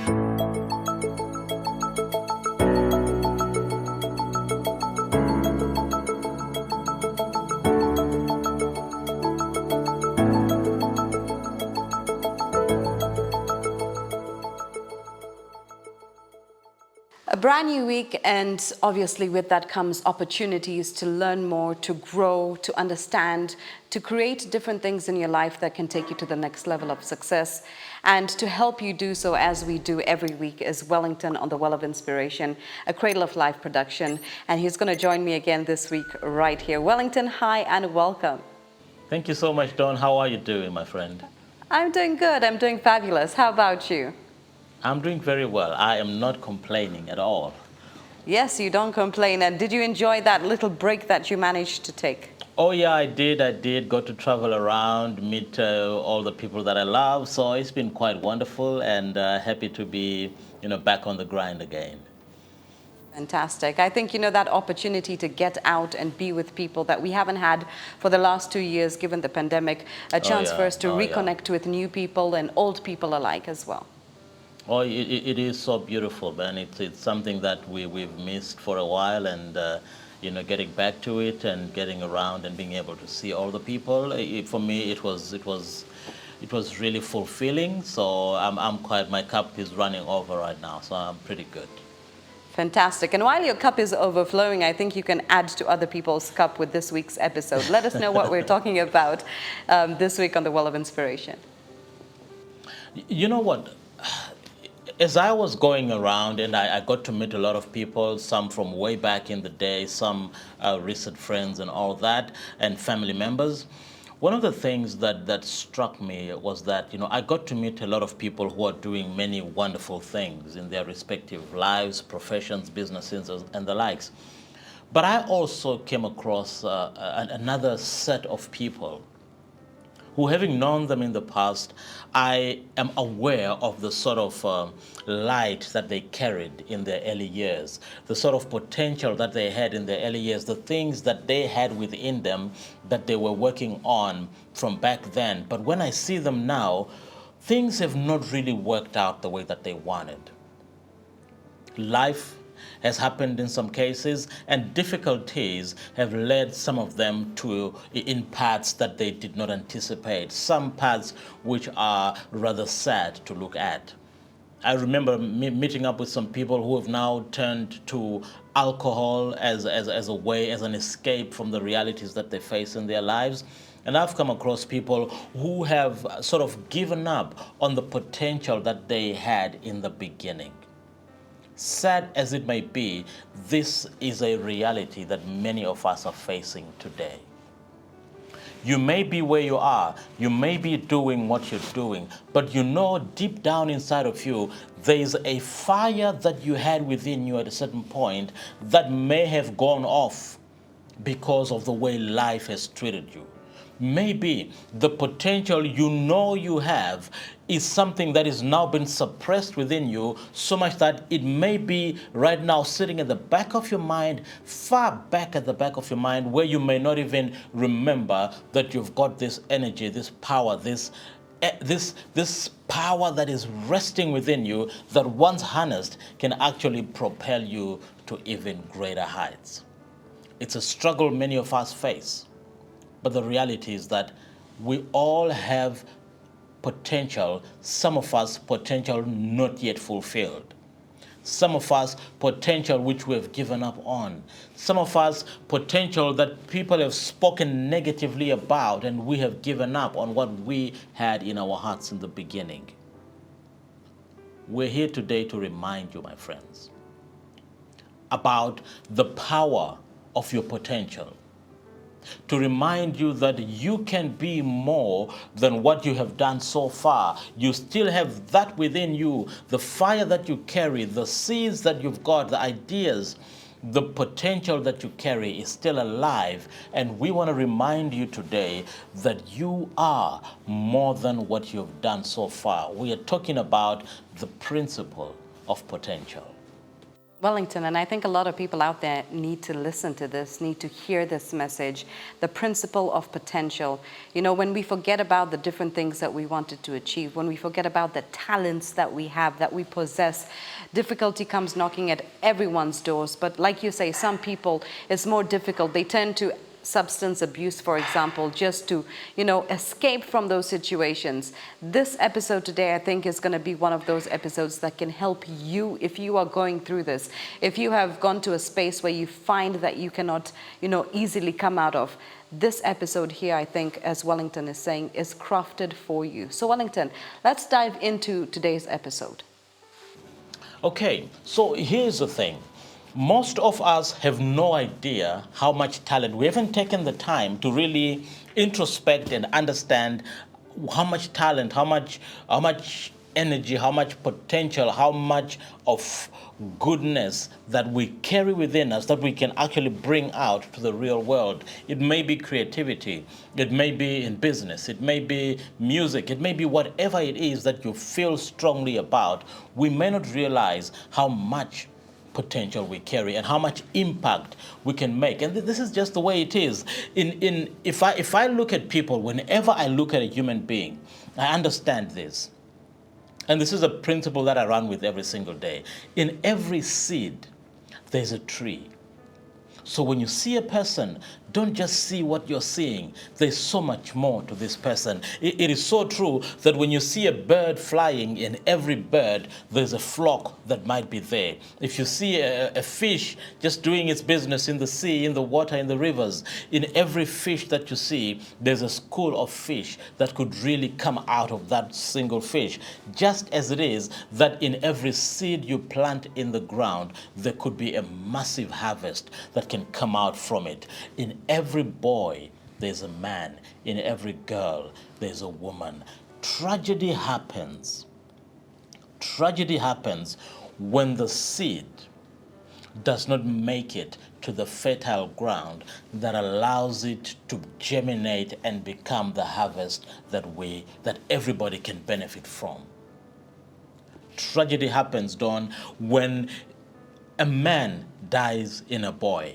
A brand new week, and obviously with that comes opportunities to learn more, to grow, to understand, to create different things in your life that can take you to the next level of success. And to help you do so, as we do every week, is Wellington on the Well of Inspiration, a Cradle of Life production. And he's going to join me again this week right here. Wellington, hi and welcome. Thank you so much, Dawn. How are you doing, my friend? I'm doing good. I'm doing fabulous. How about you? I'm doing very well. I am not complaining at all. Yes, you don't complain. And did you enjoy that little break that you managed to take? Oh, yeah, I did. Got to travel around, meet all the people that I love. So it's been quite wonderful, and happy to be, back on the grind again. Fantastic. I think, that opportunity to get out and be with people that we haven't had for the last 2 years, given the pandemic, a chance for us to reconnect with new people and old people alike as well. Oh, it is so beautiful, man. It's something that we've missed for a while, and getting back to it and getting around and being able to see all the people. For me, it was really fulfilling. So my cup is running over right now. So I'm pretty good. Fantastic. And while your cup is overflowing, I think you can add to other people's cup with this week's episode. Let us know what we're talking about this week on the Well of Inspiration. You know what? As I was going around, and I got to meet a lot of people, some from way back in the day, some recent friends and all that, and family members. One of the things that struck me was that, I got to meet a lot of people who are doing many wonderful things in their respective lives, professions, businesses, and the likes. But I also came across another set of people who, having known them in the past, I am aware of the sort of light that they carried in their early years, the sort of potential that they had in their early years, the things that they had within them that they were working on from back then. But when I see them now, things have not really worked out the way that they wanted. Life has happened in some cases, and difficulties have led some of them in paths that they did not anticipate, some paths which are rather sad to look at. I remember meeting up with some people who have now turned to alcohol as a way, as an escape from the realities that they face in their lives. And I've come across people who have sort of given up on the potential that they had in the beginning. Sad as it may be, this is a reality that many of us are facing today. You may be where you are, you may be doing what you're doing, but deep down inside of you, there is a fire that you had within you at a certain point that may have gone off because of the way life has treated you. Maybe the potential you have is something that is now been suppressed within you so much that it may be right now sitting at the back of your mind, far back at the back of your mind, where you may not even remember that you've got this energy, this power, this power that is resting within you that once harnessed can actually propel you to even greater heights. It's a struggle many of us face. But the reality is that we all have potential, some of us potential not yet fulfilled. Some of us potential which we have given up on. Some of us potential that people have spoken negatively about and we have given up on what we had in our hearts in the beginning. We're here today to remind you, my friends, about the power of your potential. To remind you that you can be more than what you have done so far. You still have that within you, the fire that you carry, the seeds that you've got, the ideas, the potential that you carry is still alive. And we want to remind you today that you are more than what you've done so far. We are talking about the principle of potential. Wellington, and I think a lot of people out there need to listen to this, need to hear this message, the principle of potential. You know, when we forget about the different things that we wanted to achieve, when we forget about the talents that we have, that we possess, difficulty comes knocking at everyone's doors. But like you say, some people, it's more difficult. They tend to substance abuse, for example, just to, escape from those situations. This episode today, I think, is going to be one of those episodes that can help you if you are going through this. If you have gone to a space where you find that you cannot, easily come out of, this episode here, I think, as Wellington is saying, is crafted for you. So Wellington, let's dive into today's episode. Okay, so here's the thing. Most of us have no idea how much talent. We haven't taken the time to really introspect and understand how much talent, how much energy, how much potential, how much of goodness that we carry within us that we can actually bring out to the real world. It may be creativity, it may be in business, it may be music, it may be whatever it is that you feel strongly about. We may not realize how much potential we carry and how much impact we can make. And this is just the way it is. If I look at people, whenever I look at a human being, I understand this. And this is a principle that I run with every single day. In every seed, there's a tree. So when you see a person, don't just see what you're seeing. There's so much more to this person. It is so true that when you see a bird flying, in every bird, there's a flock that might be there. If you see a fish just doing its business in the sea, in the water, in the rivers, in every fish that you see, there's a school of fish that could really come out of that single fish. Just as it is that in every seed you plant in the ground, there could be a massive harvest that can come out from it. In every boy, there's a man. In every girl, there's a woman. Tragedy happens. Tragedy happens when the seed does not make it to the fertile ground that allows it to germinate and become the harvest that everybody can benefit from. Tragedy happens, Dawn, when a man dies in a boy.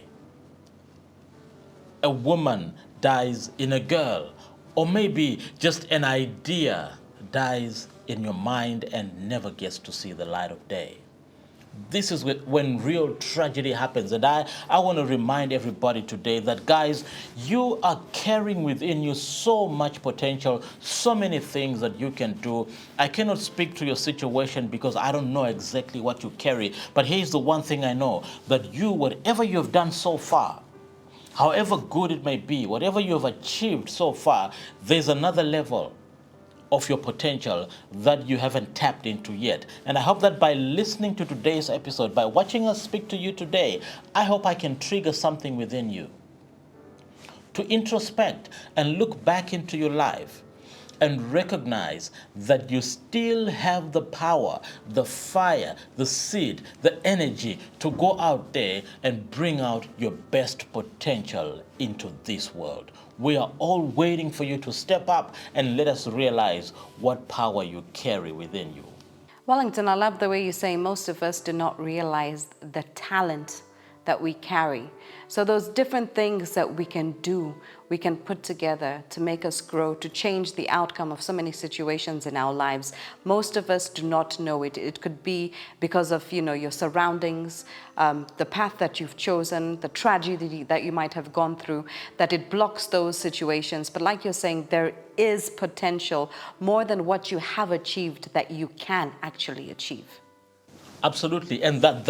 A woman dies in a girl, or maybe just an idea dies in your mind and never gets to see the light of day. This is when real tragedy happens. And I want to remind everybody today that, guys, you are carrying within you so much potential, so many things that you can do. I cannot speak to your situation because I don't know exactly what you carry. But here's the one thing I know, that you, whatever you have done so far, however good it may be, whatever you have achieved so far, there's another level of your potential that you haven't tapped into yet. And I hope that by listening to today's episode, by watching us speak to you today, I hope I can trigger something within you to introspect and look back into your life and recognize that you still have the power, the fire, the seed, the energy to go out there and bring out your best potential into this world. We are all waiting for you to step up and let us realize what power you carry within you. Wellington, I love the way you say most of us do not realize the talent that we carry. So those different things that we can do, we can put together to make us grow, to change the outcome of so many situations in our lives. Most of us do not know it. It could be because of, your surroundings, the path that you've chosen, the tragedy that you might have gone through, that it blocks those situations. But like you're saying, there is potential more than what you have achieved that you can actually achieve. Absolutely, and that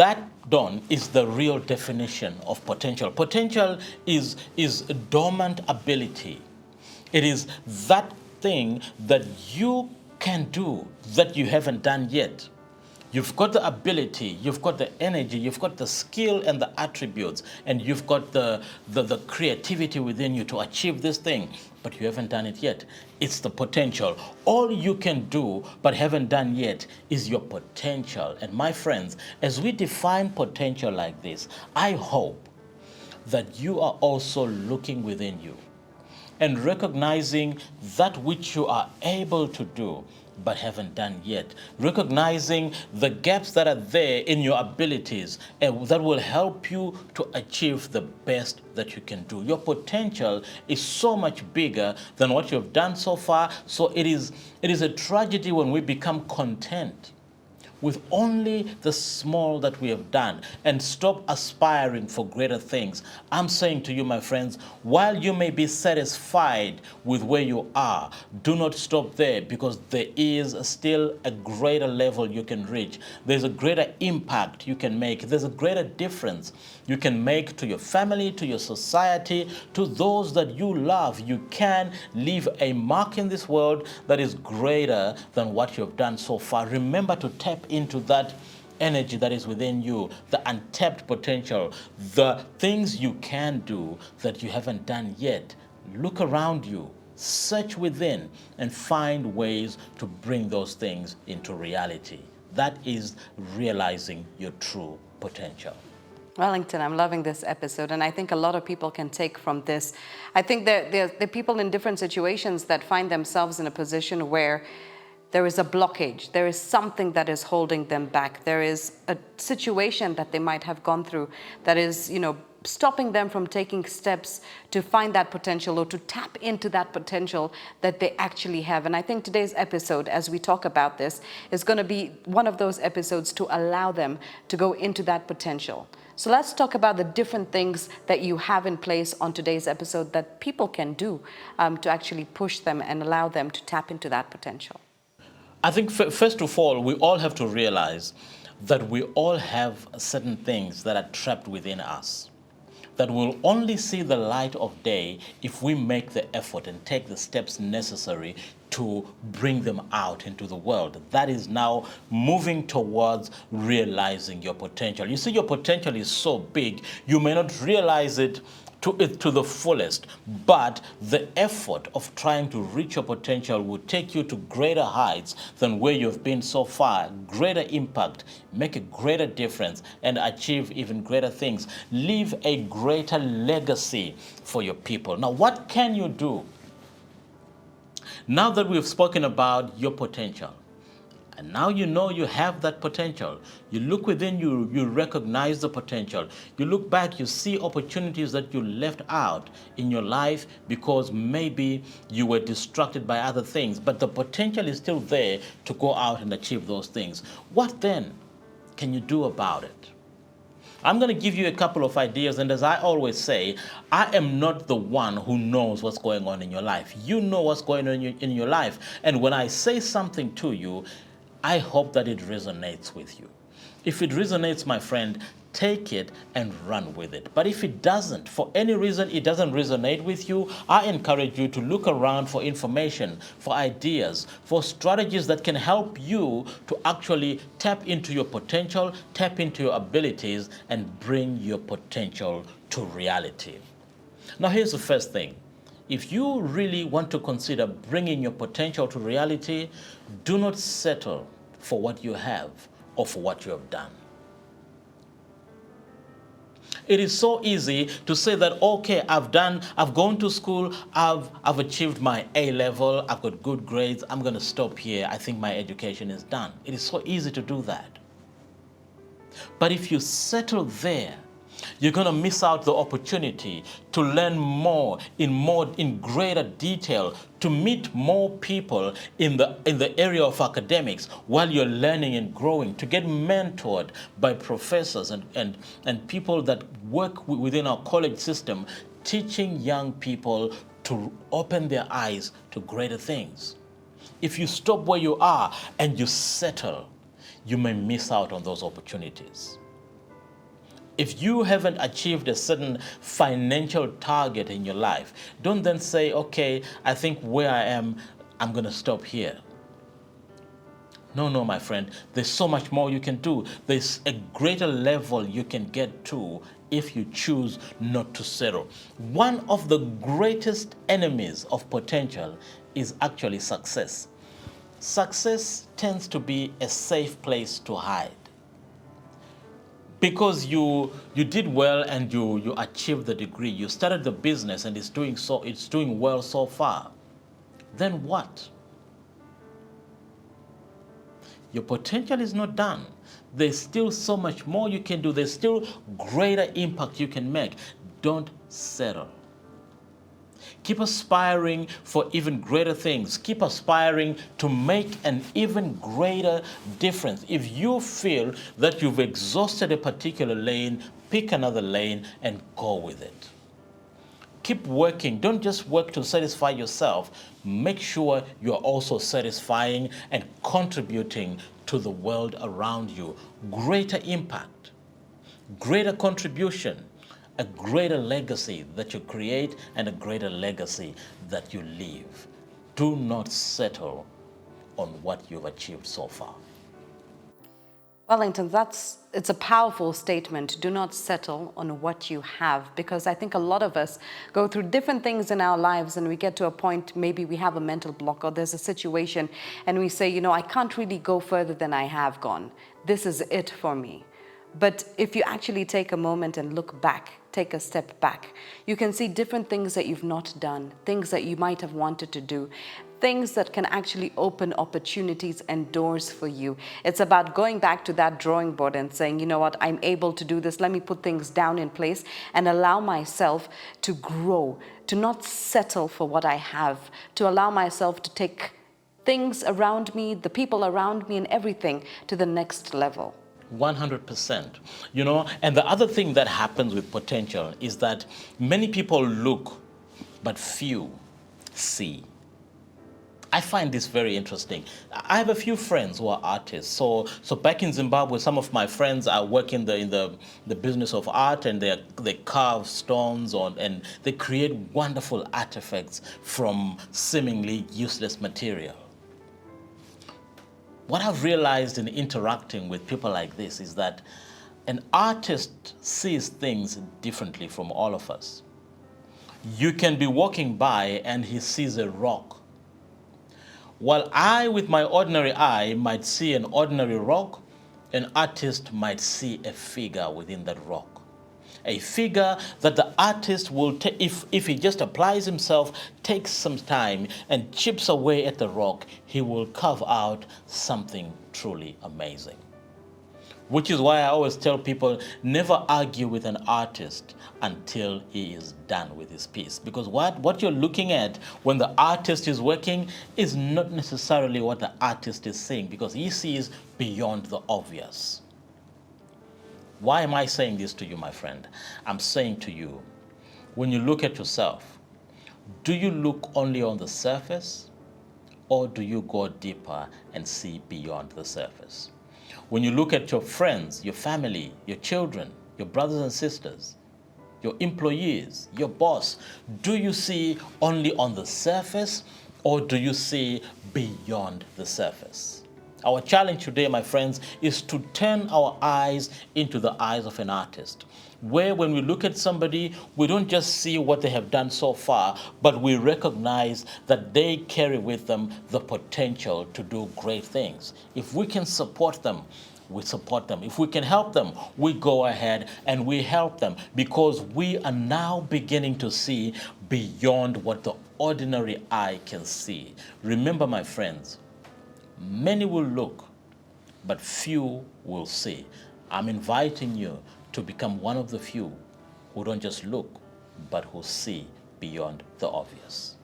Dawn, is the real definition of potential. Potential is dormant ability. It is that thing that you can do that you haven't done yet. You've got the ability, you've got the energy, you've got the skill and the attributes, and you've got the creativity within you to achieve this thing, but you haven't done it yet. It's the potential. All you can do but haven't done yet is your potential. And my friends, as we define potential like this, I hope that you are also looking within you and recognizing that which you are able to do but haven't done yet. Recognizing the gaps that are there in your abilities and that will help you to achieve the best that you can do. Your potential is so much bigger than what you've done so far. So it is a tragedy when we become content with only the small that we have done and stop aspiring for greater things. I'm saying to you, my friends, while you may be satisfied with where you are, do not stop there, because there is still a greater level you can reach. There's a greater impact you can make. There's a greater difference you can make to your family, to your society, to those that you love. You can leave a mark in this world that is greater than what you've done so far. Remember to tap into that energy that is within you, the untapped potential, the things you can do that you haven't done yet. Look around you, search within, and find ways to bring those things into reality. That is realizing your true potential. Wellington, I'm loving this episode, and I think a lot of people can take from this. I think there are people in different situations that find themselves in a position where there is a blockage. There is something that is holding them back. There is a situation that they might have gone through that is, stopping them from taking steps to find that potential or to tap into that potential that they actually have. And I think today's episode, as we talk about this, is going to be one of those episodes to allow them to go into that potential. So let's talk about the different things that you have in place on today's episode that people can do to actually push them and allow them to tap into that potential. I think first of all, we all have to realize that we all have certain things that are trapped within us that will only see the light of day if we make the effort and take the steps necessary to bring them out into the world. That is now moving towards realizing your potential. You see, your potential is so big, you may not realize it to the fullest, but the effort of trying to reach your potential will take you to greater heights than where you've been so far, greater impact, make a greater difference, and achieve even greater things. Leave a greater legacy for your people. Now, what can you do? Now that we've spoken about your potential, and now you know you have that potential. You look within you, you recognize the potential. You look back, you see opportunities that you left out in your life because maybe you were distracted by other things, but the potential is still there to go out and achieve those things. What then can you do about it? I'm going to give you a couple of ideas, and as I always say, I am not the one who knows what's going on in your life. You know what's going on in your life, and when I say something to you, I hope that it resonates with you. If it resonates, my friend, take it and run with it. But if it doesn't, for any reason it doesn't resonate with you, I encourage you to look around for information, for ideas, for strategies that can help you to actually tap into your potential, tap into your abilities, and bring your potential to reality. Now, here's the first thing. If you really want to consider bringing your potential to reality, do not settle for what you have or for what you have done. It is so easy to say that, okay, I've gone to school, I've achieved my A level, I've got good grades, I'm going to stop here, I think my education is done. It is so easy to do that. But if you settle there, you're going to miss out the opportunity to learn more in greater detail, to meet more people in the area of academics while you're learning and growing, to get mentored by professors and people that work within our college system, teaching young people to open their eyes to greater things. If you stop where you are and you settle, you may miss out on those opportunities. If you haven't achieved a certain financial target in your life, don't then say, okay, I think where I am, I'm going to stop here. No, my friend. There's so much more you can do. There's a greater level you can get to if you choose not to settle. One of the greatest enemies of potential is actually success. Success tends to be a safe place to hide. Because you did well and you achieved the degree, you started the business and it's doing well so far. Then what? Your potential is not done. There's still so much more you can do. There's still greater impact you can make. Don't settle. Keep aspiring for even greater things. Keep aspiring to make an even greater difference. If you feel that you've exhausted a particular lane, pick another lane and go with it. Keep working. Don't just work to satisfy yourself. Make sure you're also satisfying and contributing to the world around you. Greater impact, greater contribution, a greater legacy that you create and a greater legacy that you leave. Do not settle on what you've achieved so far. Wellington, it's a powerful statement. Do not settle on what you have, because I think a lot of us go through different things in our lives and we get to a point, maybe we have a mental block or there's a situation and we say, I can't really go further than I have gone. This is it for me. But if you actually take a moment and look back, take a step back, you can see different things that you've not done, things that you might have wanted to do, things that can actually open opportunities and doors for you. It's about going back to that drawing board and saying, you know what, I'm able to do this. Let me put things down in place and allow myself to grow, to not settle for what I have, to allow myself to take things around me, the people around me and everything to the next level. 100%. And the other thing that happens with potential is that many people look, but few see. I find this very interesting. I have a few friends who are artists. So back in Zimbabwe, some of my friends are working in the business of art, and they carve stones and they create wonderful artifacts from seemingly useless material. What I've realized in interacting with people like this is that an artist sees things differently from all of us. You can be walking by and he sees a rock. While I, with my ordinary eye, might see an ordinary rock, an artist might see a figure within that rock. A figure that the artist will, if he just applies himself, takes some time and chips away at the rock, he will carve out something truly amazing. Which is why I always tell people, never argue with an artist until he is done with his piece. Because what you're looking at when the artist is working is not necessarily what the artist is saying, because he sees beyond the obvious. Why am I saying this to you, my friend? I'm saying to you, when you look at yourself, do you look only on the surface, or do you go deeper and see beyond the surface? When you look at your friends, your family, your children, your brothers and sisters, your employees, your boss, do you see only on the surface, or do you see beyond the surface? Our challenge today, my friends, is to turn our eyes into the eyes of an artist, where when we look at somebody, we don't just see what they have done so far, but we recognize that they carry with them the potential to do great things. If we can support them, we support them. If we can help them, we go ahead and we help them, because we are now beginning to see beyond what the ordinary eye can see. Remember, my friends, many will look, but few will see. I'm inviting you to become one of the few who don't just look, but who see beyond the obvious.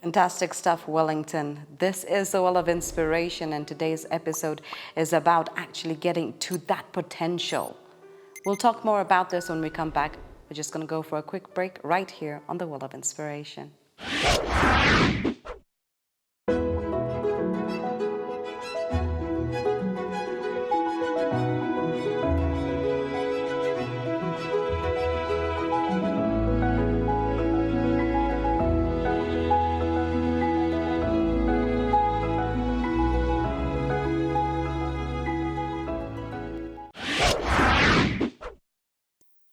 Fantastic stuff, Wellington. This is the Well of Inspiration, and today's episode is about actually getting to that potential. We'll talk more about this when we come back. We're just going to go for a quick break right here on the Well of Inspiration.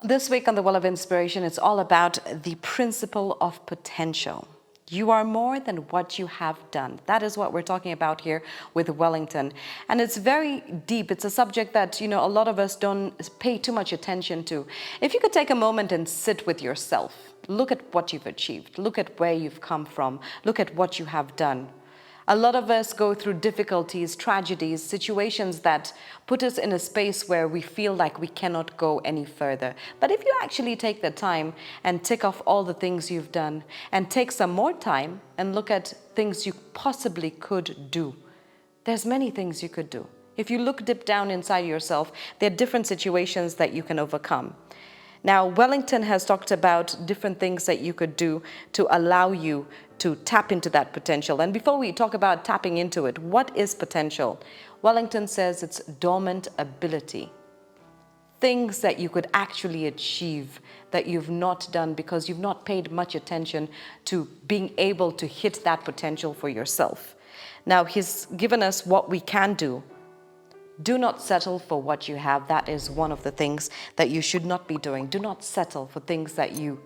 This week on the Well of Inspiration, it's all about the principle of potential. You are more than what you have done. That is what we're talking about here with Wellington. And it's very deep. It's a subject that, a lot of us don't pay too much attention to. If you could take a moment and sit with yourself, look at what you've achieved, look at where you've come from, look at what you have done. A lot of us go through difficulties, tragedies, situations that put us in a space where we feel like we cannot go any further. But if you actually take the time and tick off all the things you've done and take some more time and look at things you possibly could do, there's many things you could do. If you look deep down inside yourself, there are different situations that you can overcome. Now, Wellington has talked about different things that you could do to allow you to tap into that potential. And before we talk about tapping into it, what is potential? Wellington says it's dormant ability. Things that you could actually achieve that you've not done because you've not paid much attention to being able to hit that potential for yourself. Now, he's given us what we can do. Do not settle for what you have. That is one of the things that you should not be doing. Do not settle for things that you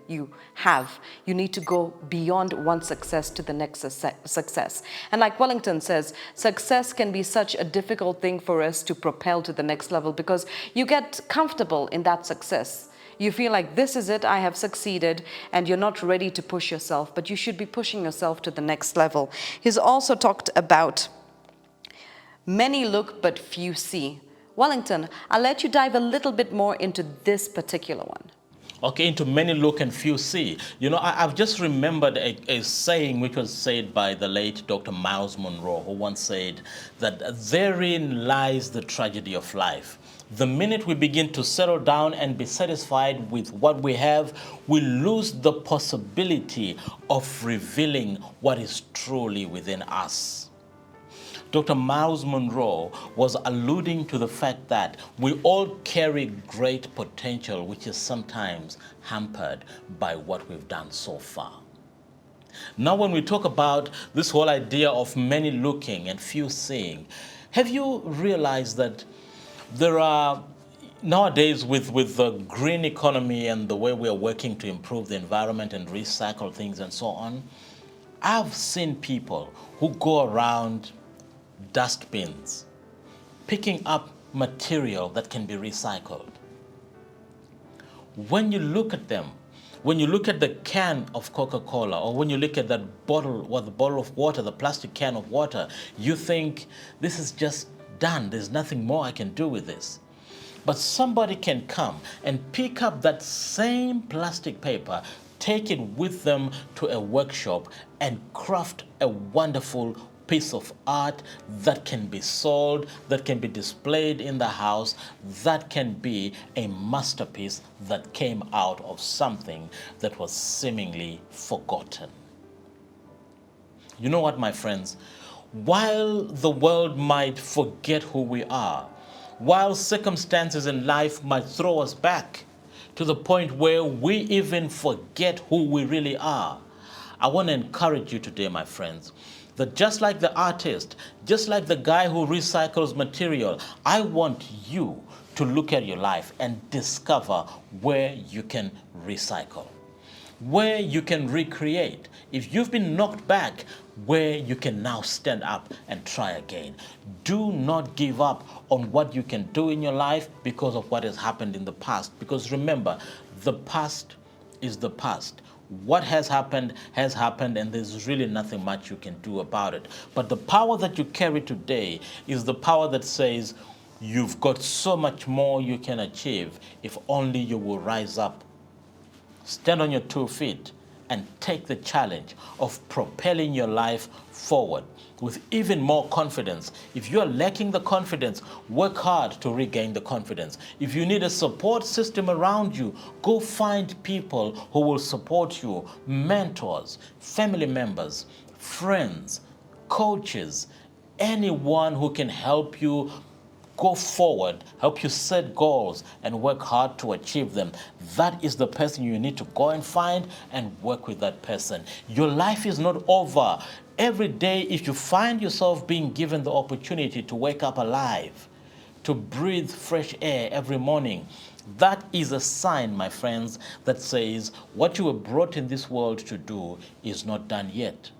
have. You need to go beyond one success to the next success. And like Wellington says, success can be such a difficult thing for us to propel to the next level because you get comfortable in that success. You feel like this is it, I have succeeded, and you're not ready to push yourself, but you should be pushing yourself to the next level. He's also talked about many look, but few see. Wellington, I'll let you dive a little bit more into this particular one. Okay, into many look and few see. You know, I've just remembered a saying which was said by the late Dr. Miles Monroe, who once said that therein lies the tragedy of life. The minute we begin to settle down and be satisfied with what we have, we lose the possibility of revealing what is truly within us. Dr. Miles Monroe was alluding to the fact that we all carry great potential, which is sometimes hampered by what we've done so far. Now, when we talk about this whole idea of many looking and few seeing, have you realized that there are nowadays with the green economy and the way we are working to improve the environment and recycle things and so on, I've seen people who go around dustbins, picking up material that can be recycled. When you look at them, when you look at the can of Coca-Cola, or when you look at that bottle, or the bottle of water, the plastic can of water, you think, this is just done. There's nothing more I can do with this. But somebody can come and pick up that same plastic paper, take it with them to a workshop, and craft a wonderful piece of art that can be sold, that can be displayed in the house, that can be a masterpiece that came out of something that was seemingly forgotten. You know what, my friends? While the world might forget who we are, while circumstances in life might throw us back to the point where we even forget who we really are, I want to encourage you today, my friends, that just like the artist, just like the guy who recycles material, I want you to look at your life and discover where you can recycle, where you can recreate. If you've been knocked back, where you can now stand up and try again. Do not give up on what you can do in your life because of what has happened in the past. Because remember, the past is the past. What has happened, and there's really nothing much you can do about it. But the power that you carry today is the power that says you've got so much more you can achieve if only you will rise up, stand on your 2 feet, and take the challenge of propelling your life forward with even more confidence. If you're lacking the confidence, work hard to regain the confidence. If you need a support system around you, go find people who will support you, mentors, family members, friends, coaches, anyone who can help you go forward, help you set goals and work hard to achieve them. That is the person you need to go and find and work with that person. Your life is not over. Every day, if you find yourself being given the opportunity to wake up alive, to breathe fresh air every morning, that is a sign, my friends, that says what you were brought in this world to do is not done yet.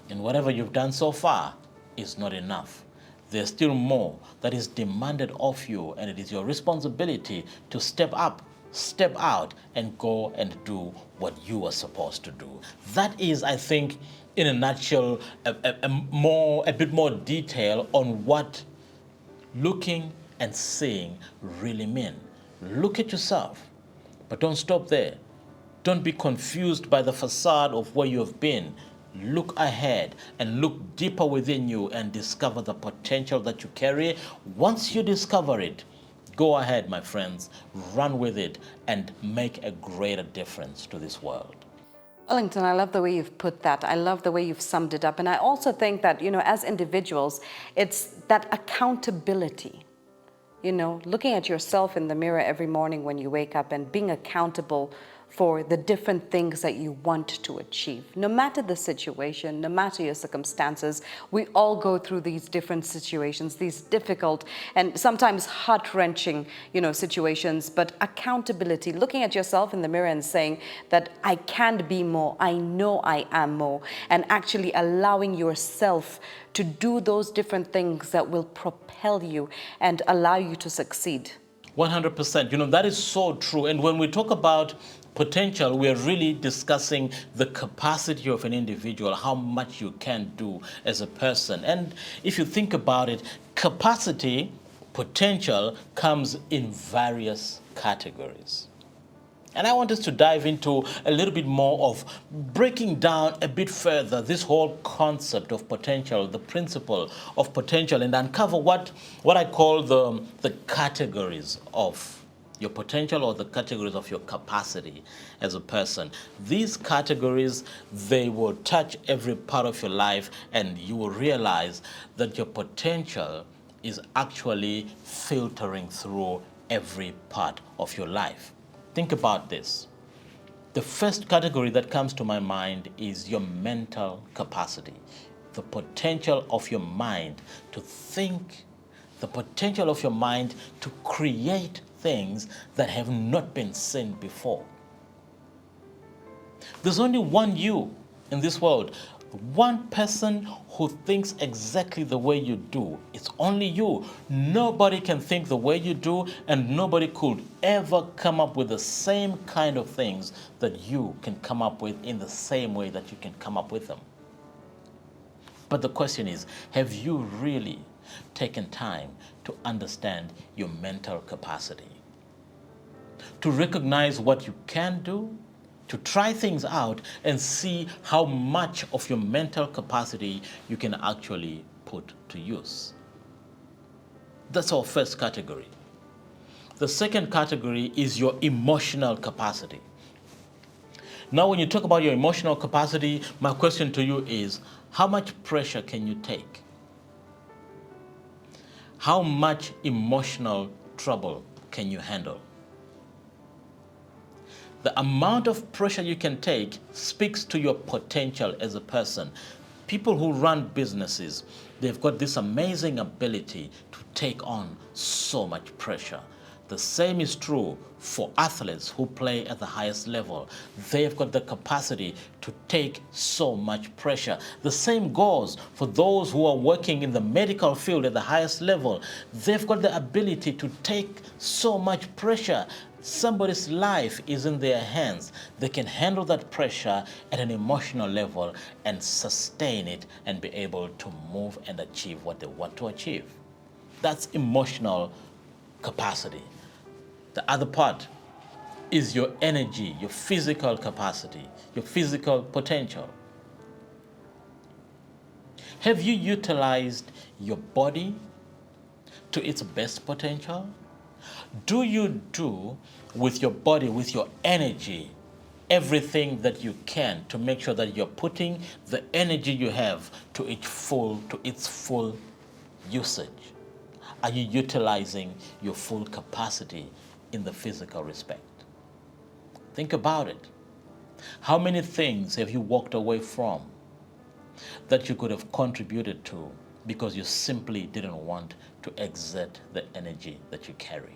And whatever you've done so far is not enough. There's still more that is demanded of you, and it is your responsibility to step up, step out and go and do what you are supposed to do. That is, I think, in a nutshell, a bit more detail on what looking and seeing really mean. Look at yourself, but don't stop there. Don't be confused by the facade of where you have been. Look ahead and look deeper within you and discover the potential that you carry. Once you discover it, go ahead, my friends, run with it and make a greater difference to this world. Wellington, I love the way you've put that. I love the way you've summed it up. And I also think that, as individuals, it's that accountability. Looking at yourself in the mirror every morning when you wake up and being accountable for the different things that you want to achieve. No matter the situation, no matter your circumstances, we all go through these different situations, these difficult and sometimes heart-wrenching, situations, but accountability, looking at yourself in the mirror and saying that I can be more, I know I am more, and actually allowing yourself to do those different things that will propel you and allow you to succeed. 100%. That is so true. And when we talk about potential, we are really discussing the capacity of an individual, how much you can do as a person. And if you think about it, capacity, potential comes in various categories. And I want us to dive into a little bit more of breaking down a bit further this whole concept of potential, the principle of potential, and uncover what I call the categories of your potential or the categories of your capacity as a person. These categories, they will touch every part of your life, and you will realize that your potential is actually filtering through every part of your life. Think about this. The first category that comes to my mind is your mental capacity, the potential of your mind to think, the potential of your mind to create things that have not been seen before. There's only one you in this world, one person who thinks exactly the way you do. It's only you. Nobody can think the way you do, and nobody could ever come up with the same kind of things that you can come up with in the same way that you can come up with them. But the question is, have you really taken time to understand your mental capacity? To recognize what you can do, to try things out and see how much of your mental capacity you can actually put to use. That's our first category. The second category is your emotional capacity. Now, when you talk about your emotional capacity, my question to you is, how much pressure can you take? How much emotional trouble can you handle? The amount of pressure you can take speaks to your potential as a person. People who run businesses, they've got this amazing ability to take on so much pressure. The same is true for athletes who play at the highest level. They've got the capacity to take so much pressure. The same goes for those who are working in the medical field at the highest level. They've got the ability to take so much pressure. Somebody's life is in their hands. They can handle that pressure at an emotional level and sustain it and be able to move and achieve what they want to achieve. That's emotional capacity. The other part is your energy, your physical capacity, your physical potential. Have you utilized your body to its best potential? Do you do with your body, with your energy, everything that you can to make sure that you're putting the energy you have to its full usage? Are you utilizing your full capacity in the physical respect? Think about it. How many things have you walked away from that you could have contributed to because you simply didn't want to exert the energy that you carry?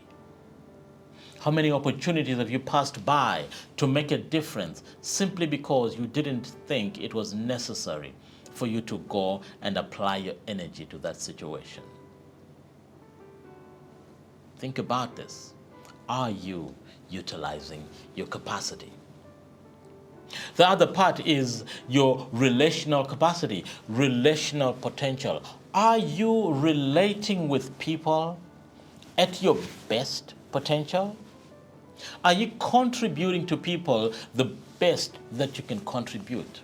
How many opportunities have you passed by to make a difference simply because you didn't think it was necessary for you to go and apply your energy to that situation? Think about this. are you utilizing your capacity? The other part is your relational capacity, relational potential. Are you relating with people at your best potential? Are you contributing to people the best that you can contribute?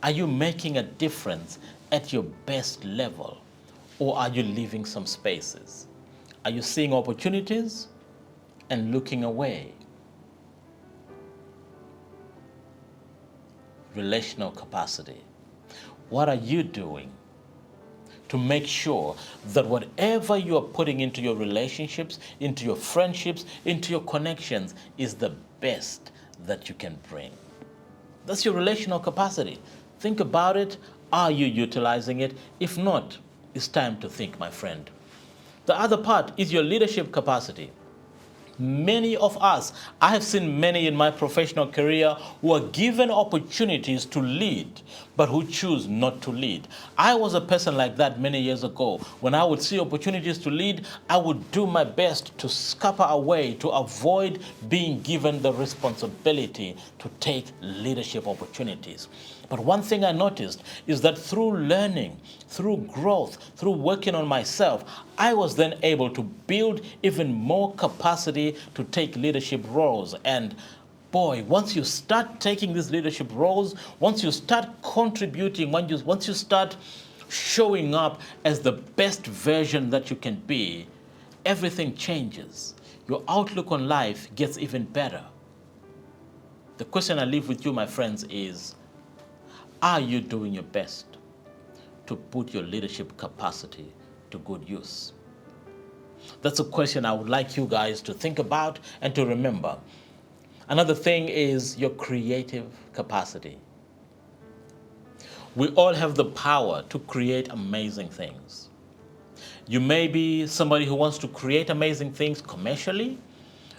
Are you making a difference at your best level? Or are you leaving some spaces? Are you seeing opportunities and looking away? Relational capacity. What are you doing to make sure that whatever you are putting into your relationships, into your friendships, into your connections is the best that you can bring? That's your relational capacity. Think about it. Are you utilizing it? If not, it's time to think, my friend. The other part is your leadership capacity. Many of us, I have seen many in my professional career who are given opportunities to lead, but who choose not to lead. I was a person like that many years ago. When I would see opportunities to lead, I would do my best to scupper away, to avoid being given the responsibility to take leadership opportunities. But one thing I noticed is that through learning, through growth, through working on myself, I was then able to build even more capacity to take leadership roles. And boy, once you start taking these leadership roles, once you start contributing, once you start showing up as the best version that you can be, everything changes. Your outlook on life gets even better. The question I leave with you, my friends, is, are you doing your best to put your leadership capacity to good use? That's a question I would like you guys to think about and to remember. Another thing is your creative capacity. We all have the power to create amazing things. You may be somebody who wants to create amazing things commercially.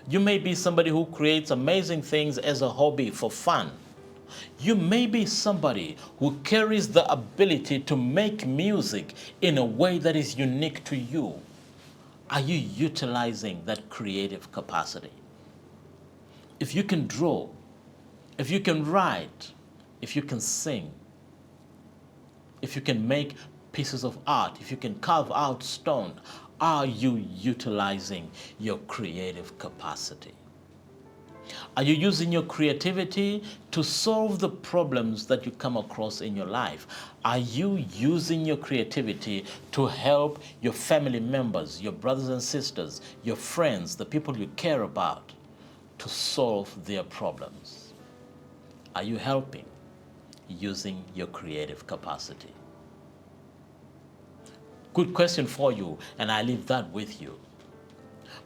You may be somebody who creates amazing things as a hobby for fun. You may be somebody who carries the ability to make music in a way that is unique to you. Are you utilizing that creative capacity? If you can draw, if you can write, if you can sing, if you can make pieces of art, if you can carve out stone, are you utilizing your creative capacity? Are you using your creativity to solve the problems that you come across in your life? Are you using your creativity to help your family members, your brothers and sisters, your friends, the people you care about, to solve their problems? Are you helping using your creative capacity? Good question for you, and I leave that with you.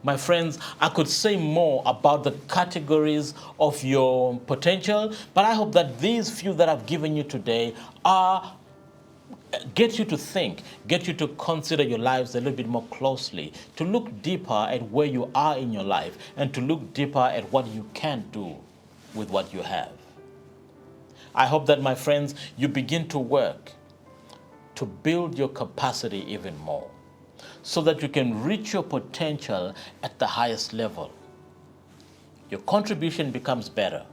My friends, I could say more about the categories of your potential, but I hope that these few that I've given you today get you to think, get you to consider your lives a little bit more closely, to look deeper at where you are in your life, and to look deeper at what you can do with what you have. I hope that, my friends, you begin to work to build your capacity even more, so that you can reach your potential at the highest level. Your contribution becomes better.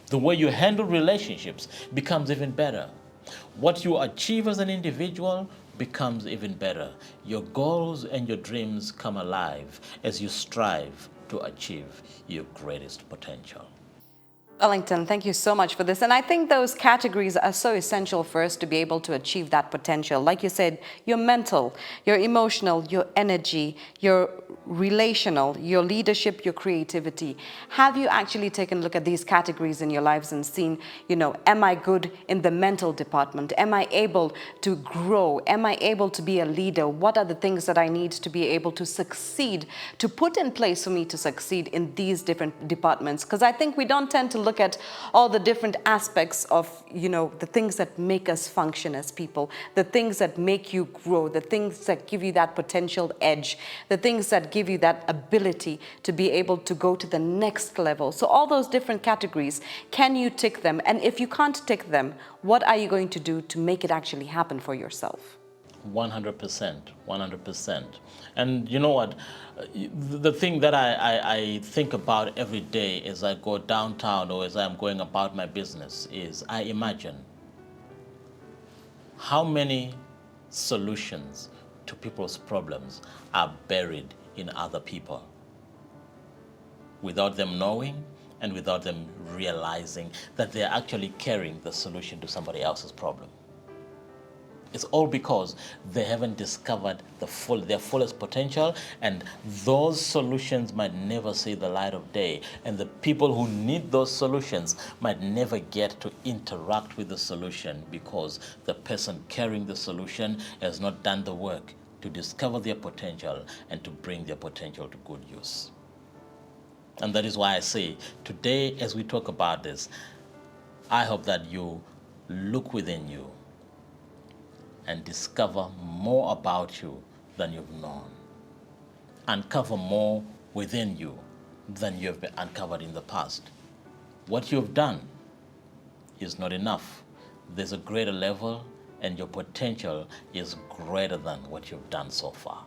The way you handle relationships becomes even better. What you achieve as an individual becomes even better. Your goals and your dreams come alive as you strive to achieve your greatest potential. Wellington, thank you so much for this. And I think those categories are so essential for us to be able to achieve that potential. Like you said, your mental, your emotional, your energy, your relational, your leadership, your creativity. Have you actually taken a look at these categories in your lives and seen, am I good in the mental department? Am I able to grow? Am I able to be a leader? What are the things that I need to be able to succeed, to put in place for me to succeed in these different departments? Because I think we don't tend to look at all the different aspects of, the things that make us function as people, the things that make you grow, the things that give you that potential edge, the things that give you that ability to be able to go to the next level. So all those different categories, can you tick them? And if you can't tick them, what are you going to do to make it actually happen for yourself? 100%, 100%. And you know what? The thing that I think about every day as I go downtown or as I'm going about my business is I imagine how many solutions to people's problems are buried in other people without them knowing and without them realizing that they're actually carrying the solution to somebody else's problem. It's all because they haven't discovered their fullest potential, and those solutions might never see the light of day. And the people who need those solutions might never get to interact with the solution because the person carrying the solution has not done the work to discover their potential and to bring their potential to good use. And that is why I say today, as we talk about this, I hope that you look within you and discover more about you than you've known. Uncover more within you than you've been uncovered in the past. What you've done is not enough. There's a greater level, and your potential is greater than what you've done so far.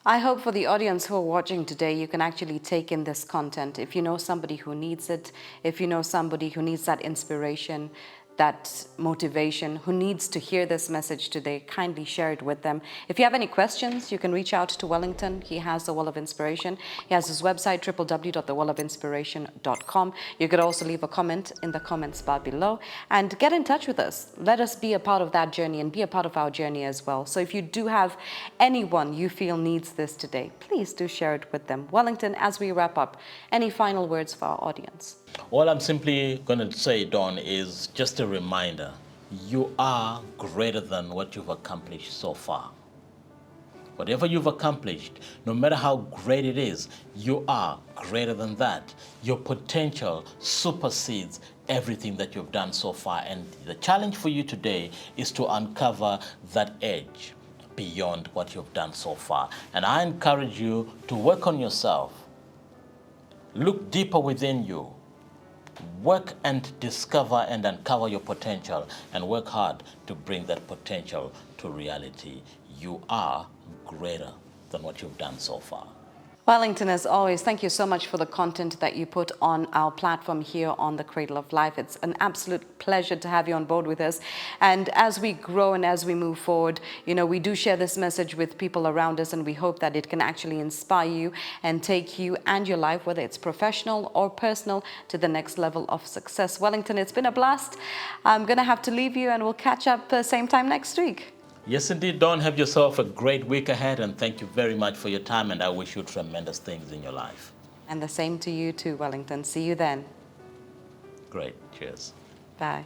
I hope for the audience who are watching today, you can actually take in this content. If you know somebody who needs it, if you know somebody who needs that inspiration, that motivation, who needs to hear this message today, kindly share it with them. If you have any questions, you can reach out to Wellington. He has the Well of Inspiration. He has his website, www.thewellofinspiration.com. You could also leave a comment in the comments bar below and get in touch with us. Let us be a part of that journey and be a part of our journey as well. So if you do have anyone you feel needs this today, please do share it with them. Wellington, as we wrap up, any final words for our audience? All I'm simply going to say, Dawn, is just a reminder. You are greater than what you've accomplished so far. Whatever you've accomplished, no matter how great it is, you are greater than that. Your potential supersedes everything that you've done so far. And the challenge for you today is to uncover that edge beyond what you've done so far. And I encourage you to work on yourself. Look deeper within you. Work and discover and uncover your potential, and work hard to bring that potential to reality. You are greater than what you've done so far. Wellington, as always, thank you so much for the content that you put on our platform here on the Cradle of Life. It's an absolute pleasure to have you on board with us. And as we grow and as we move forward, we do share this message with people around us, and we hope that it can actually inspire you and take you and your life, whether it's professional or personal, to the next level of success. Wellington, it's been a blast. I'm going to have to leave you, and we'll catch up same time next week. Yes, indeed, Dawn. Have yourself a great week ahead, and thank you very much for your time, and I wish you tremendous things in your life. And the same to you too, Wellington. See you then. Great. Cheers. Bye.